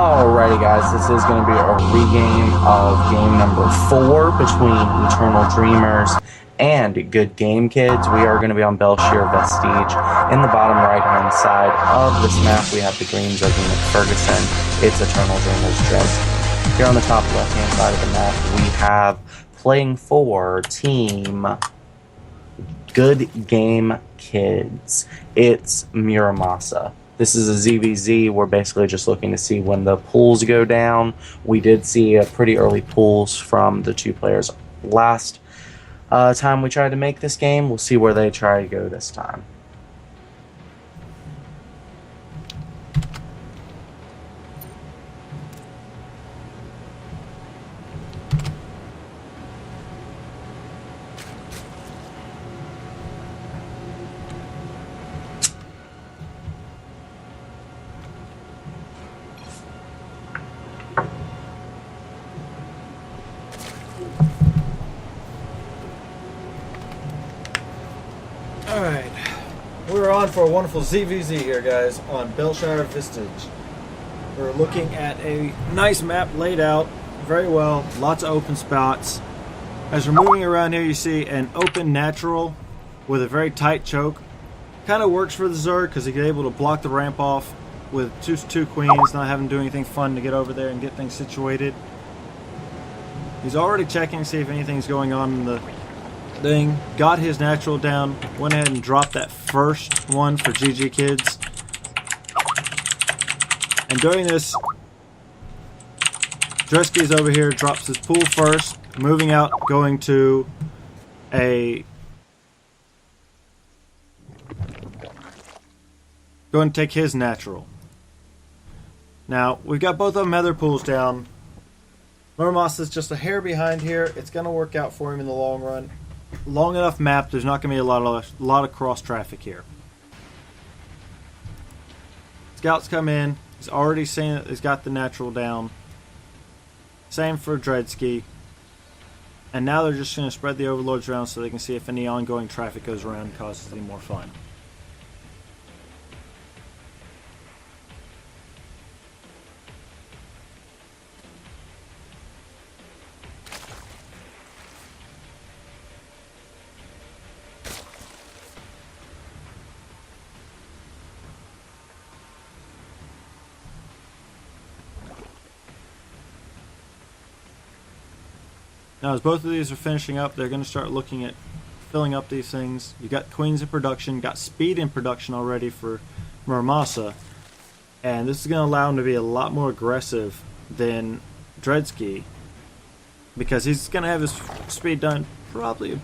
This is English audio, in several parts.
Alrighty guys, this is going to be a regame of game number 4 between Eternal Dreamers and Good Game Kids. We are going to be on Belshire Vestige. In the bottom right hand side of this map we have the greens of Unit Ferguson. It's Eternal Dreamers Dresden. Here on the top left hand side of the map we have playing for Team Good Game Kids. It's Muramasa. This is a ZVZ. We're basically just looking to see when the pools go down. We did see pretty early pools from the two players last time we tried to make this game. We'll see where they try to go this time. Alright, we're on for a wonderful ZVZ here, guys, on Belshire Vestige. We're looking at a nice map laid out very well, lots of open spots. As we're moving around here, you see an open natural with a very tight choke. Kind of works for the Zerg because he's able to block the ramp off with two queens, not having to do anything fun to get over there and get things situated. He's already checking to see if anything's going on in the thing. Got his natural down, went ahead and dropped that first one for GG Kids. And during this, Dresky's over here, drops his pool first, moving out, going to take his natural. Now, we've got both of them have their pools down. Muramasa is just a hair behind here. It's going to work out for him in the long run. Long enough map, there's not going to be a lot of cross traffic here. Scouts come in. He's already seen it. He's got the natural down. Same for Dredsky. And now they're just going to spread the overlords around so they can see if any ongoing traffic goes around and causes any more fun. Now, as both of these are finishing up, they're going to start looking at filling up these things. You got queens in production, got speed in production already for Muramasa, and this is going to allow him to be a lot more aggressive than Dredsky, because he's going to have his speed done probably a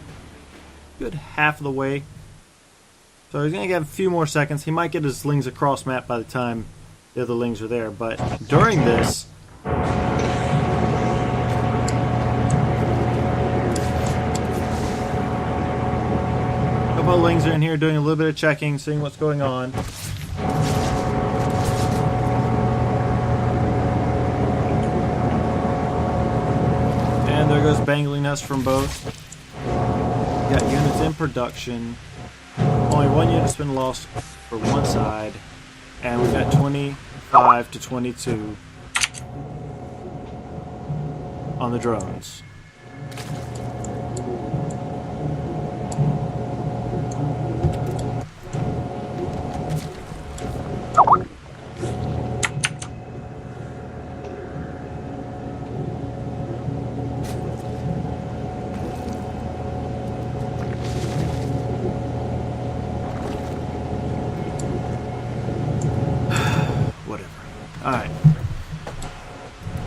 good half of the way. So he's going to get a few more seconds. He might get his lings across map by the time the other lings are there, but during this, lings are in here doing a little bit of checking, seeing what's going on. And there goes bangling us from both. We got units in production. Only one unit's been lost for one side. And we've got 25 to 22 on the drones.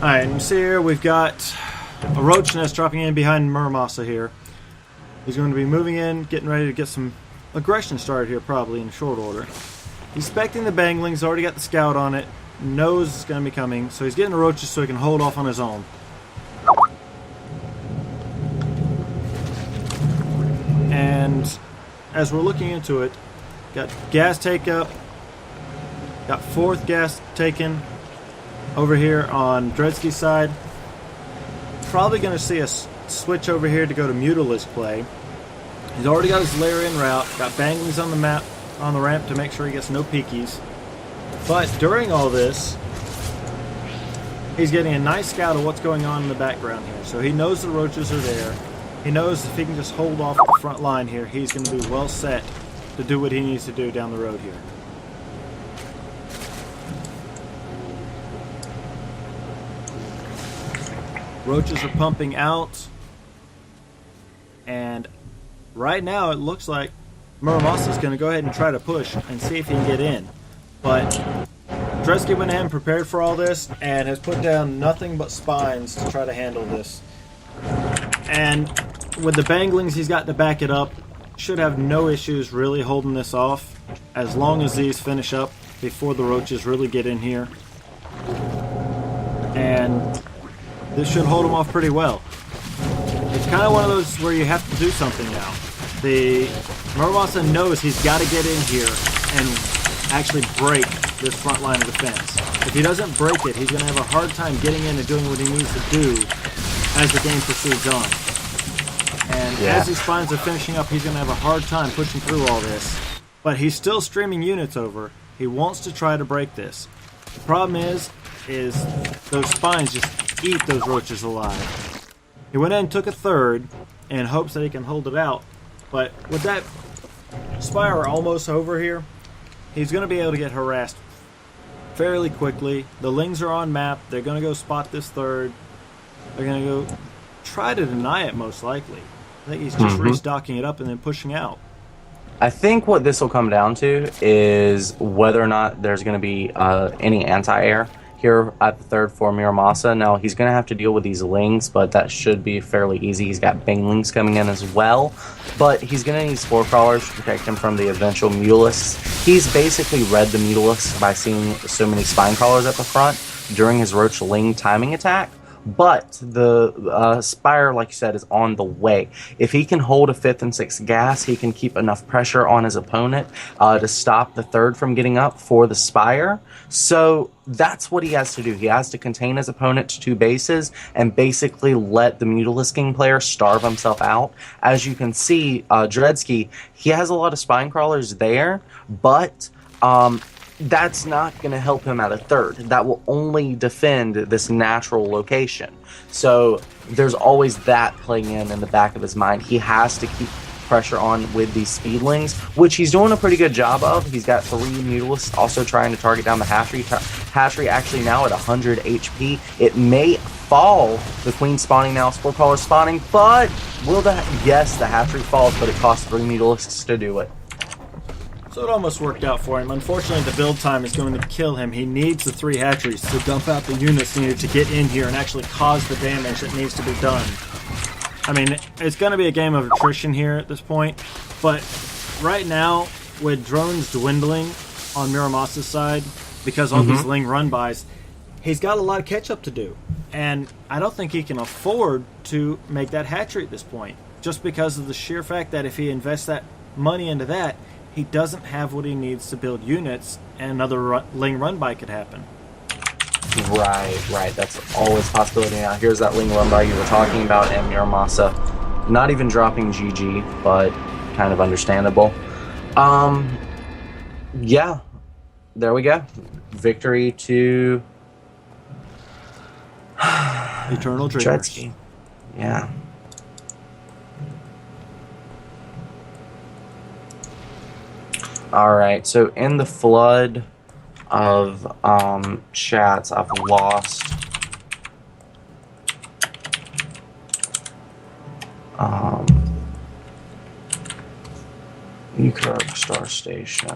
Alright, and you see here we've got a roach nest dropping in behind Muramasa here. He's going to be moving in, getting ready to get some aggression started here probably in short order. He's expecting the banglings, already got the scout on it, knows it's going to be coming, so he's getting the roaches so he can hold off on his own. And as we're looking into it, got gas take up, got fourth gas taken over here on Dredsky's side. Probably going to see us switch over here to go to Mutilist play. He's already got his layer in route, got banglings on the map, on the ramp to make sure he gets no peekies. But during all this, He's getting a nice scout of what's going on in the background here. So he knows the roaches are there. He knows if he can just hold off the front line here, he's going to be well set to do what he needs to do down the road here. Roaches are pumping out. And right now it looks like Muramassa's going to go ahead and try to push and see if he can get in. But Dresky went in, prepared for all this, and has put down nothing but spines to try to handle this. And with the banglings he's got to back it up, should have no issues really holding this off as long as these finish up before the roaches really get in here. And this should hold them off pretty well. It's kind of one of those where you have to do something now. The Muramasa knows he's got to get in here and actually break this front line of defense. If he doesn't break it, he's going to have a hard time getting in and doing what he needs to do as the game proceeds on. And as these spines are finishing up, he's going to have a hard time pushing through all this. But he's still streaming units over. He wants to try to break this. The problem is those spines just eat those roaches alive. He went in and took a third in hopes that he can hold it out. But with that spire almost over here, he's going to be able to get harassed fairly quickly. The Lings are on map. They're going to go spot this third. They're going to go try to deny it most likely. I think he's just restocking it up and then pushing out. I think what this will come down to is whether or not there's going to be any anti-air here at the third for Muramasa. Now, he's going to have to deal with these Lings, but that should be fairly easy. He's got banglings coming in as well, but he's going to need spore crawlers to protect him from the eventual mutalisks. He's basically read the mutalisks by seeing so many spine crawlers at the front during his Roach Ling timing attack. But the Spire, like you said, is on the way. If he can hold a 5th and 6th gas, he can keep enough pressure on his opponent to stop the third from getting up for the Spire. So that's what he has to do. He has to contain his opponent to 2 bases and basically let the Mutalisk King player starve himself out. As you can see, Dredsky, he has a lot of spine crawlers there, but that's not going to help him at a third. That will only defend this natural location. So there's always that playing in the back of his mind. He has to keep pressure on with these Speedlings, which he's doing a pretty good job of. He's got 3 Mutalisks also trying to target down the Hatchery. Hatchery actually now at 100 HP. It may fall. The Queen spawning now, Spore Crawler spawning, but will the... Yes, the Hatchery falls, but it costs 3 Mutalisks to do it. So it almost worked out for him. Unfortunately, the build time is going to kill him. He needs the 3 hatcheries to dump out the units needed to get in here and actually cause the damage that needs to be done. I mean, it's going to be a game of attrition here at this point, but right now, with drones dwindling on Muramasa's side, because all these Ling run-bys, he's got a lot of catch-up to do. And I don't think he can afford to make that hatchery at this point, just because of the sheer fact that if he invests that money into that, he doesn't have what he needs to build units, and another Ling run-by could happen. Right. That's always a possibility. Now, here's that Ling run-by you were talking about, and Muramasa not even dropping GG, but kind of understandable. Yeah, there we go. Victory to... Eternal Dreamers. Yeah. Alright, so in the flood of chats, I've lost Newkirk Star Station.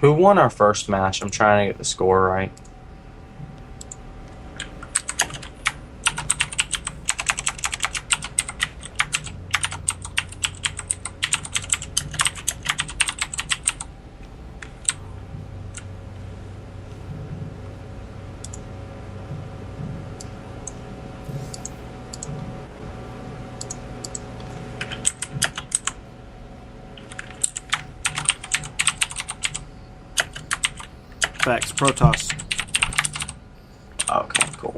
Who won our first match? I'm trying to get the score right. Facts. Protoss. Okay, cool.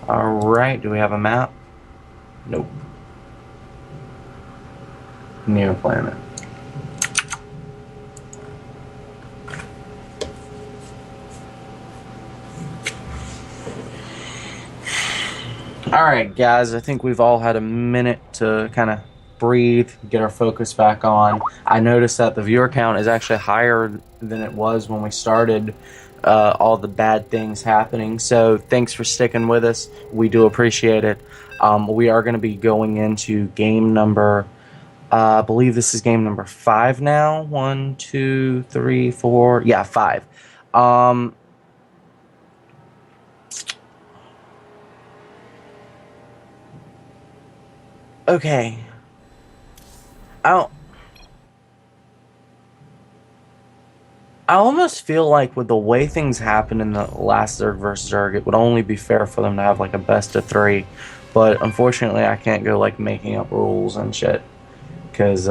Alright, do we have a map? Nope. New planet. Alright, guys, I think we've all had a minute to kind of breathe, get our focus back on. I noticed that the viewer count is actually higher than it was when we started all the bad things happening. So thanks for sticking with us. We do appreciate it. We are going to be going into game number, I believe this is game number 5 now. 1, 2, 3, 4. Yeah, 5. Okay. I don't. I almost feel like with the way things happened in the last Zerg versus Zerg, it would only be fair for them to have like a best of three. But unfortunately, I can't go like making up rules and shit. Cause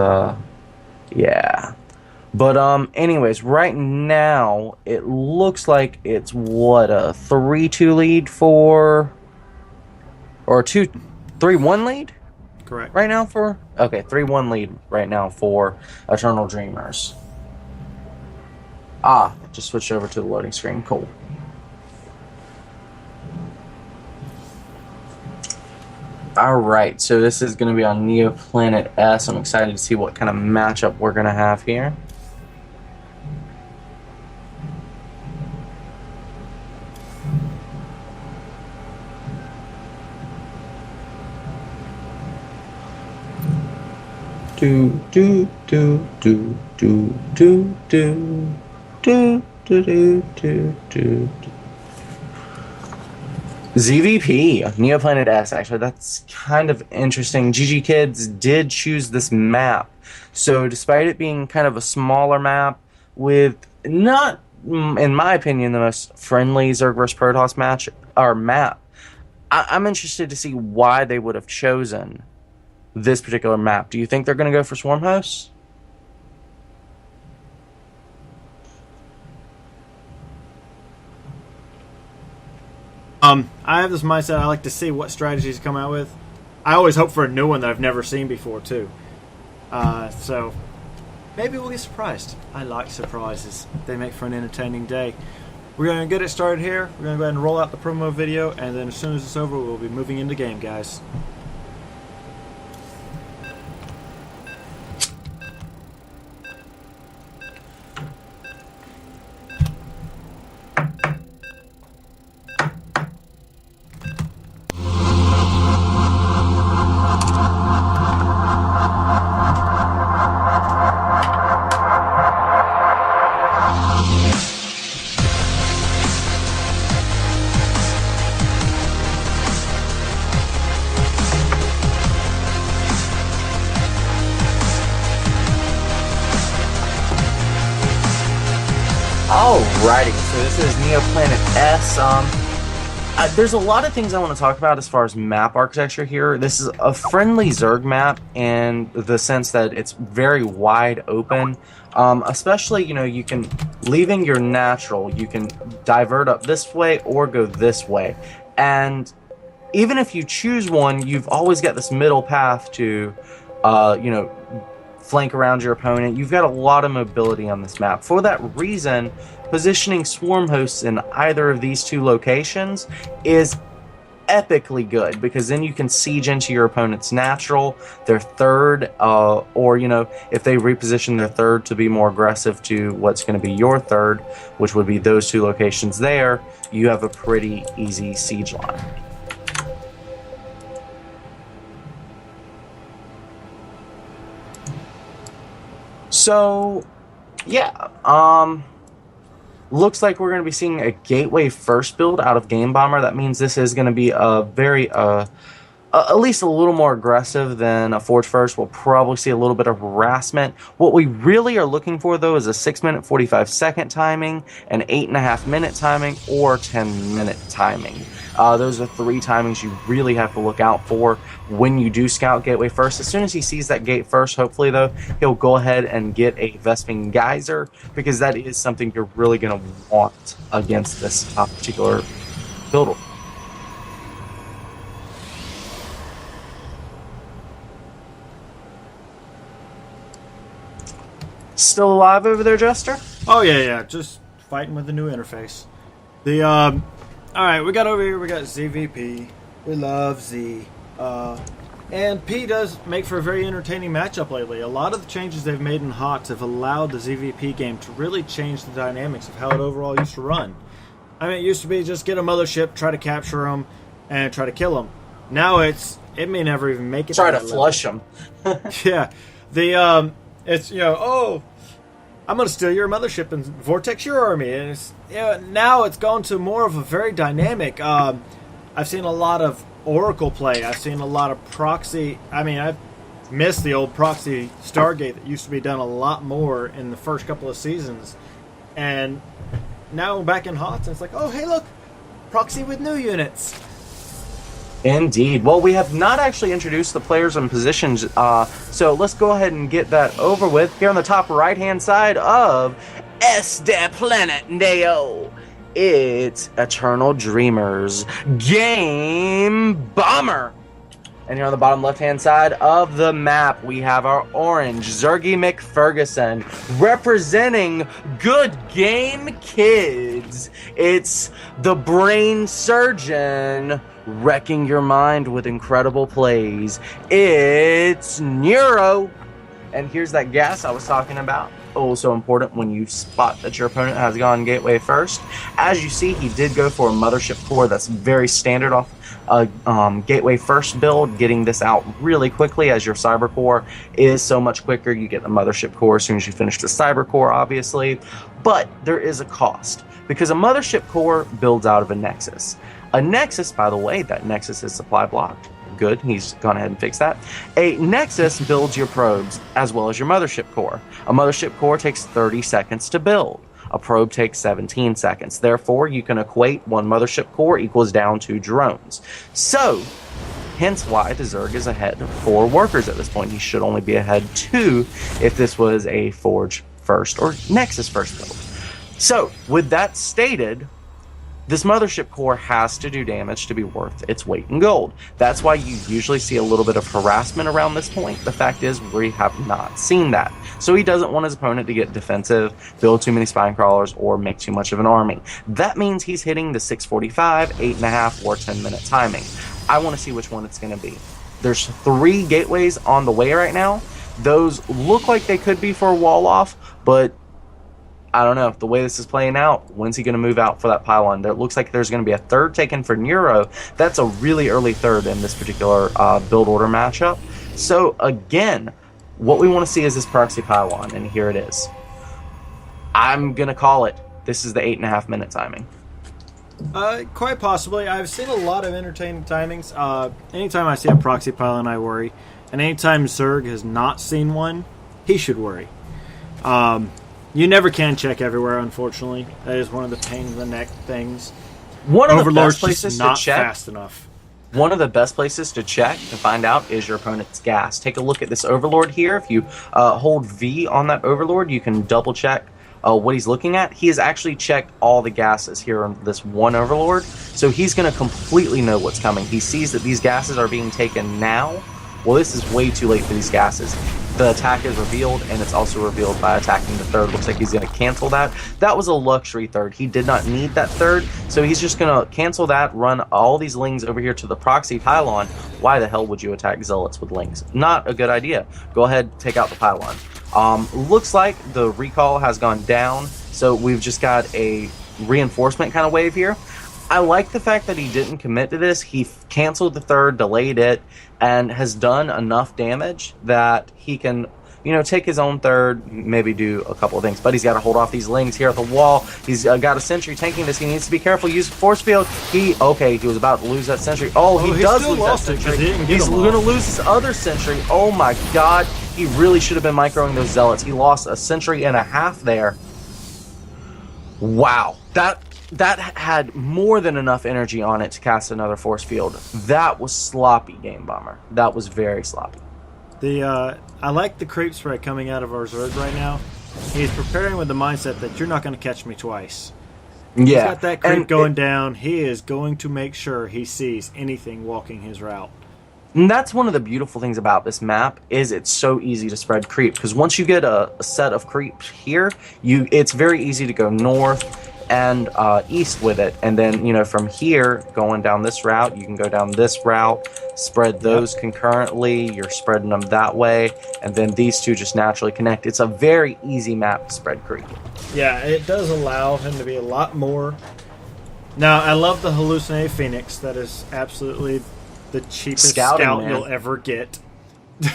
yeah. But anyways, right now it looks like it's what a 3-2 lead for, or 2-3-1 lead Correct. right now for. Okay, 3-1 lead right now for Eternal Dreamers. Ah, just switched over to the loading screen. Cool. Alright, so this is going to be on Neoplanet S. I'm excited to see what kind of matchup we're going to have here. Do do do do do do do do do do do do. ZVP, Neoplanet S, actually, that's kind of interesting. GG Kids did choose this map. So, despite it being kind of a smaller map with not, in my opinion, the most friendly Zerg vs. Protoss match or map, I'm interested to see why they would have chosen this particular map. Do you think they're going to go for Swarm Hosts? I have this mindset. I like to see what strategies come out with. I always hope for a new one that I've never seen before, too. So maybe we'll get surprised. I like surprises. They make for an entertaining day. We're going to get it started here. We're going to go ahead and roll out the promo video, and then as soon as it's over, we'll be moving into game, guys. Alrighty, so this is Neoplanet S. There's a lot of things I want to talk about as far as map architecture here. This is a friendly Zerg map in the sense that it's very wide open. Especially, you can, leaving your natural, you can divert up this way or go this way. And even if you choose one, you've always got this middle path to, flank around your opponent. You've got a lot of mobility on this map. For that reason, positioning swarm hosts in either of these two locations is epically good, because then you can siege into your opponent's natural, their third, or if they reposition their third to be more aggressive to what's going to be your third, which would be those two locations there, you have a pretty easy siege line. So, yeah, looks like we're going to be seeing a Gateway first build out of Game Bomber. That means this is going to be a very, at least a little more aggressive than a Forge First. We'll probably see a little bit of harassment. What we really are looking for, though, is a 6-minute 45-second timing, an 8.5-minute timing, or 10-minute timing. Those are 3 timings you really have to look out for when you do scout Gateway first. As soon as he sees that gate first, hopefully, though, he'll go ahead and get a Vesping Geyser, because that is something you're really going to want against this particular build. Still alive over there, Jester? Oh, yeah. Just fighting with the new interface. Alright, we got over here, we got ZVP. We love Z. And P does make for a very entertaining matchup lately. A lot of the changes they've made in HOTS have allowed the ZVP game to really change the dynamics of how it overall used to run. I mean, it used to be just get a mothership, try to capture them, and try to kill them. Now it may never even make it. Try to flush them. Yeah. It's, I'm going to steal your mothership and vortex your army. And it's, now it's gone to more of a very dynamic. I've seen a lot of Oracle play. I've seen a lot of proxy. I mean, I've missed the old proxy Stargate that used to be done a lot more in the first couple of seasons. And now we're back in HOTS, and it's like, oh, hey, look, proxy with new units. Indeed. Well, we have not actually introduced the players and positions, so let's go ahead and get that over with. Here on the top right-hand side of Este Planet Neo, it's Eternal Dreamers Game Bomber. And here on the bottom left-hand side of the map, we have our orange Zergy McFerguson representing Good Game Kids. It's the brain surgeon wrecking your mind with incredible plays. It's Neuro. And here's that gas I was talking about. Oh, so important when you spot that your opponent has gone gateway first. As you see, he did go for a mothership core. That's very standard off gateway first build. Getting this out really quickly, as your cyber core is so much quicker. You get the mothership core as soon as you finish the cyber core, obviously. But there is a cost, because a mothership core builds out of a nexus. A nexus, by the way, that nexus is supply blocked. Good, he's gone ahead and fixed that. A nexus builds your probes as well as your mothership core. A mothership core takes 30 seconds to build. A probe takes 17 seconds. Therefore, you can equate one mothership core equals down 2 drones. So, hence why the Zerg is ahead 4 workers at this point. He should only be ahead 2 if this was a Forge first or Nexus first build. So, with that stated, this mothership core has to do damage to be worth its weight in gold. That's why you usually see a little bit of harassment around this point. The fact is, we have not seen that. So he doesn't want his opponent to get defensive, build too many spine crawlers, or make too much of an army. That means he's hitting the 6:45, 8.5, or 10-minute timing. I want to see which one it's going to be. There's 3 gateways on the way right now. Those look like they could be for a wall off, but I don't know. The way this is playing out, when's he going to move out for that pylon? There looks like there's going to be a third taken for Neuro. That's a really early third in this particular build order matchup. So again, what we want to see is this proxy pylon, and here it is. I'm going to call it. This is the 8.5 minute timing. Quite possibly. I've seen a lot of entertaining timings. Anytime I see a proxy pylon, I worry. And anytime Zerg has not seen one, he should worry. You never can check everywhere, unfortunately. That is one of the pain in the neck things. One of the best places to check. Fast enough. One of the best places to check to find out is your opponent's gas. Take a look at this Overlord here. If you hold V on that Overlord, you can double check what he's looking at. He has actually checked all the gases here on this one Overlord, so he's going to completely know what's coming. He sees that these gases are being taken now. Well, this is way too late for these gases. The attack is revealed, and it's also revealed by attacking the third. Looks like he's going to cancel that. That was a luxury third. He did not need that third, so he's just going to cancel that, run all these lings over here to the proxy pylon. Why the hell would you attack zealots with lings? Not a good idea. Go ahead, take out the pylon. Looks like the recall has gone down, so we've just got a reinforcement kind of wave here. I like the fact that he didn't commit to this. He canceled the third, delayed it, and has done enough damage that he can, take his own third, maybe do a couple of things. But he's got to hold off these lings here at the wall. He's got a sentry tanking this. He needs to be careful. Use force field. He was about to lose that sentry. Oh, he does lose that sentry. He's going to lose his other sentry. Oh my god. He really should have been microing those zealots. He lost a sentry and a half there. Wow. That had more than enough energy on it to cast another force field. That was sloppy, Game Bomber. That was very sloppy. I like the creep spray coming out of our Zerg right now. He's preparing with the mindset that you're not going to catch me twice. Yeah. He's got that creep going down. He is going to make sure he sees anything walking his route. And that's one of the beautiful things about this map, is it's so easy to spread creep. Because once you get a set of creeps here, it's very easy to go north and east with it, and then from here going down this route, you can go down this route, spread those concurrently. You're spreading them that way, and then these two just naturally connect. It's a very easy map to spread creep. Yeah, it does allow him to be a lot more. Now, I love the hallucinated Phoenix. That is absolutely the cheapest scout you'll ever get.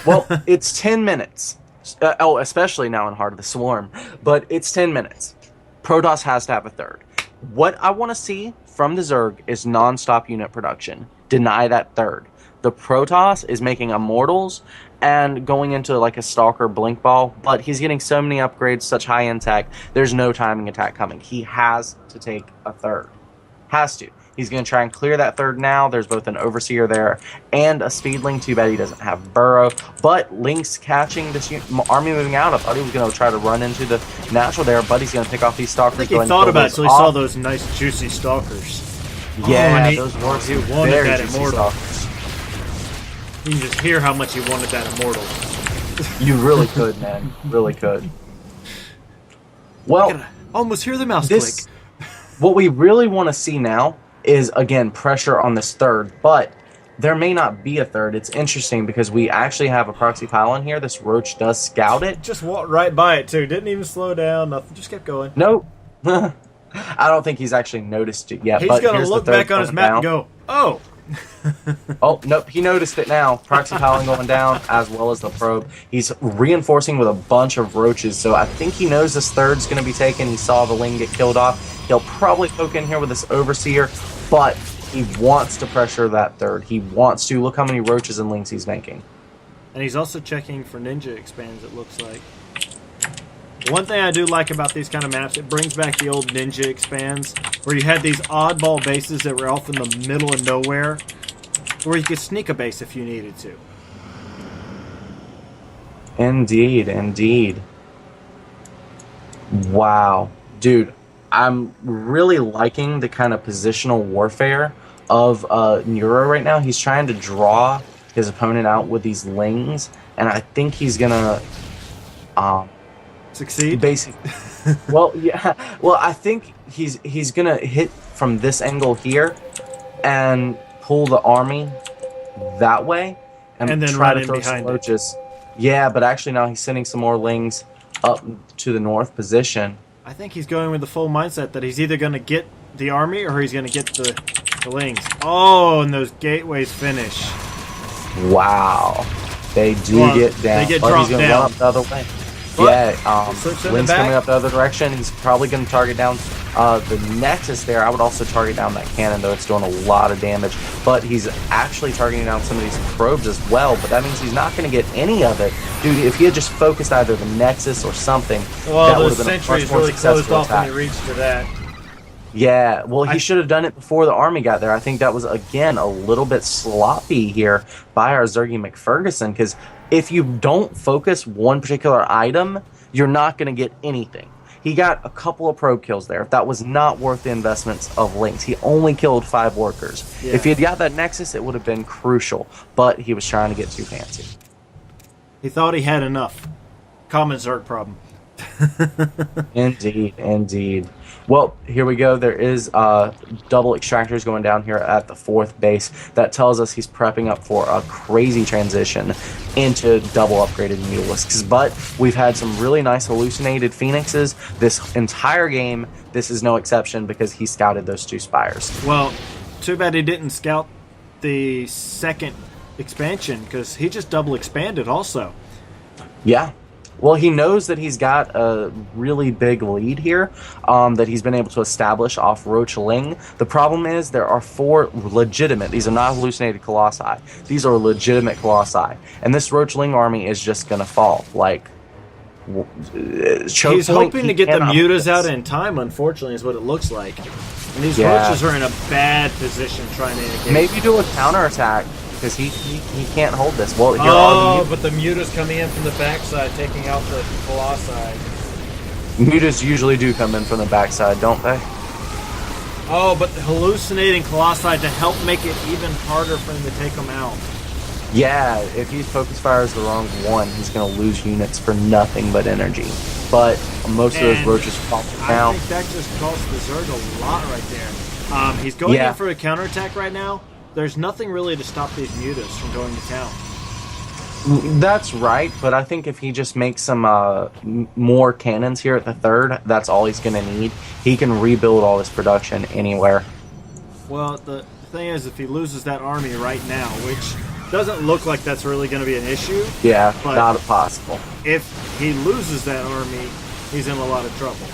Well, it's 10 minutes. Especially now in Heart of the Swarm, but it's 10 minutes. Protoss has to have a third. What I want to see from the Zerg is non-stop unit production. Deny that third. the Protoss is making Immortals and going into like a Stalker Blink Ball, but he's getting so many upgrades, such high-end tech, there's no timing attack coming. He has to take a third. Has to. He's going to try and clear that third now. There's both an Overseer there and a Speedling. Too bad he doesn't have Burrow. But Link's catching this army moving out. I thought he was going to try to run into the natural there, but he's going to pick off these Stalkers. I think he thought about it until he saw those nice, juicy Stalkers. Yeah, those were he wanted very that juicy Immortal. Stalkers. You can just hear how much he wanted that Immortal. You really could, man. Really could. Well, I almost hear the mouse click. What we really want to see now is, again, pressure on this third, but there may not be a third. It's interesting because we actually have a proxy pylon here. This Roach does scout it. Just walked right by it, too. Didn't even slow down, nothing. Just kept going. Nope. I don't think he's actually noticed it yet. He's going to look back on his map and go, oh. Oh, nope, he noticed it now. Proxy pylon going down, as well as the probe. He's reinforcing with a bunch of roaches, so I think he knows this third's going to be taken. He saw the Ling get killed off. He'll probably poke in here with this Overseer, but he wants to pressure that third. He wants to. Look how many roaches and Lings he's making. And he's also checking for ninja expands, it looks like. One thing I do like about these kind of maps, it brings back the old ninja expands, where you had these oddball bases that were off in the middle of nowhere, where you could sneak a base if you needed to. Indeed, indeed. Wow. Dude, I'm really liking the kind of positional warfare of Neuro right now. He's trying to draw his opponent out with these Lings, and I think he's going to... Succeed? Basically. Well, yeah. Well, I think he's going to hit from this angle here and pull the army that way and then try run to in throw behind some roaches. Yeah, but actually now he's sending some more Lings up to the north position. I think he's going with the full mindset that he's either going to get the army or he's going to get the Lings. Oh, and those gateways finish. Wow. They do get down. They get but dropped he's gonna down. run up the other way. But Lynn's coming up the other direction. He's probably going to target down the Nexus there. I would also target down that cannon, though. It's doing a lot of damage. But he's actually targeting down some of these probes as well. But that means he's not going to get any of it. Dude, if he had just focused either the Nexus or something, that would have been a much more really closed successful off when attack. he reached to that. Yeah, well, he should have done it before the army got there. I think that was, again, a little bit sloppy here by our Zergy McFerguson, because if you don't focus one particular item, you're not going to get anything. He got a couple of probe kills there. That was not worth the investments of Lynx. He only killed 5 workers. Yeah. If he had got that Nexus, it would have been crucial, but he was trying to get too fancy. He thought he had enough. Common Zerg problem. Indeed, indeed. Well, here we go. There is double extractors going down here at the 4th base. That tells us he's prepping up for a crazy transition into double upgraded Mutalisks. But we've had some really nice hallucinated Phoenixes this entire game. This is no exception because he scouted those 2 Spires. Well, too bad he didn't scout the 2nd expansion because he just double expanded also. Yeah. Well, he knows that he's got a really big lead here that he's been able to establish off Roach Ling. The problem is there are 4 legitimate, these are not hallucinated Colossi, these are legitimate Colossi. And this Roach Ling army is just going to fall. Like, he's hoping to get the mutas out in time, unfortunately, is what it looks like. And these roaches are in a bad position trying to engage. Maybe do a counterattack. Because he can't hold this. Well, here but the mutas coming in from the backside, taking out the Colossi. Mutas usually do come in from the backside, don't they? Oh, but the hallucinating Colossi to help make it even harder for him to take them out. Yeah, if he focus fires the wrong one, he's going to lose units for nothing but energy. But most of those roaches fall down. I think that just cost the Zerg a lot right there. He's going in for a counterattack right now. There's nothing really to stop these mutas from going to town. That's right, but I think if he just makes some more cannons here at the 3rd, that's all he's going to need. He can rebuild all this production anywhere. Well, the thing is, if he loses that army right now, which doesn't look like that's really going to be an issue. Yeah, but not possible. If he loses that army, he's in a lot of trouble.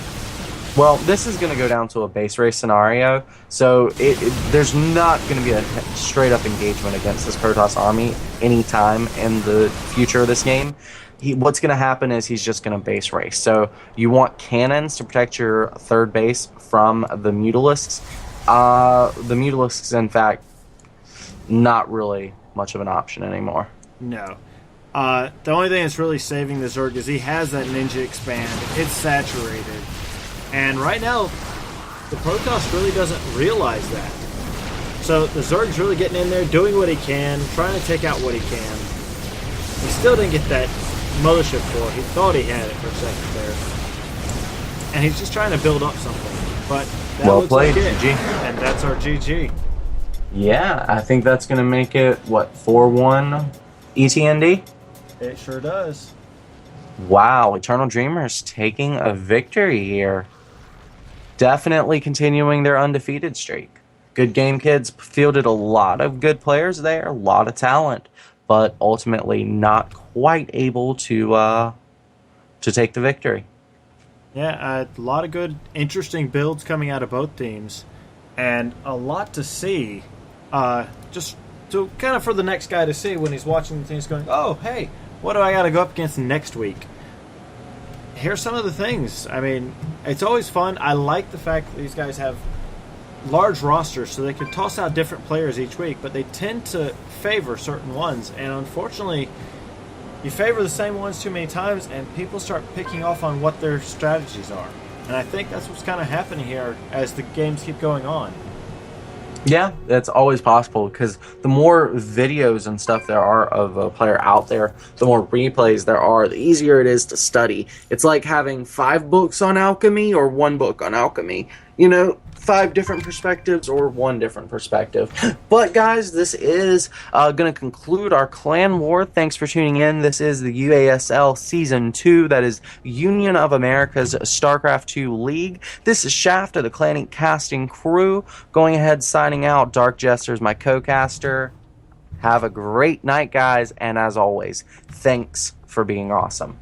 Well, this is going to go down to a base race scenario, so there's not going to be a straight-up engagement against this Protoss army anytime in the future of this game. What's going to happen is he's just going to base race. So you want cannons to protect your third base from the Mutalisks. The Mutalisks, in fact, not really much of an option anymore. No. The only thing that's really saving the Zerg is he has that Ninja Expand. It's saturated. And right now, the Protoss really doesn't realize that. So the Zerg's really getting in there, doing what he can, trying to take out what he can. He still didn't get that Mothership core. He thought he had it for a second there. And he's just trying to build up something. But that well looks played, like it. GG. And that's our GG. Yeah, I think that's going to make it, what, 4-1 ETND? It sure does. Wow, Eternal Dreamers taking a victory here. Definitely continuing their undefeated streak. Good Game Kids fielded a lot of good players there, a lot of talent, but ultimately not quite able to take the victory. Yeah, a lot of good, interesting builds coming out of both teams, and a lot to see. Just to kind of for the next guy to see when he's watching the things, going, "Oh, hey, what do I got to go up against next week?" Here's some of the things. I mean, it's always fun. I like the fact that these guys have large rosters, so they can toss out different players each week, but they tend to favor certain ones, and unfortunately, you favor the same ones too many times, and people start picking off on what their strategies are. And I think that's what's kind of happening here as the games keep going on. Yeah, that's always possible because the more videos and stuff there are of a player out there, the more replays there are, the easier it is to study. It's like having 5 books on alchemy or 1 book on alchemy. You know, 5 different perspectives or 1 different perspective. But guys, this is going to conclude our clan war. Thanks for tuning in. This is the UASL Season 2. That is Union of America's StarCraft 2 League. This is Shaft of the Clan casting crew. Going ahead, signing out. Dark Jester's my co-caster. Have a great night, guys. And as always, thanks for being awesome.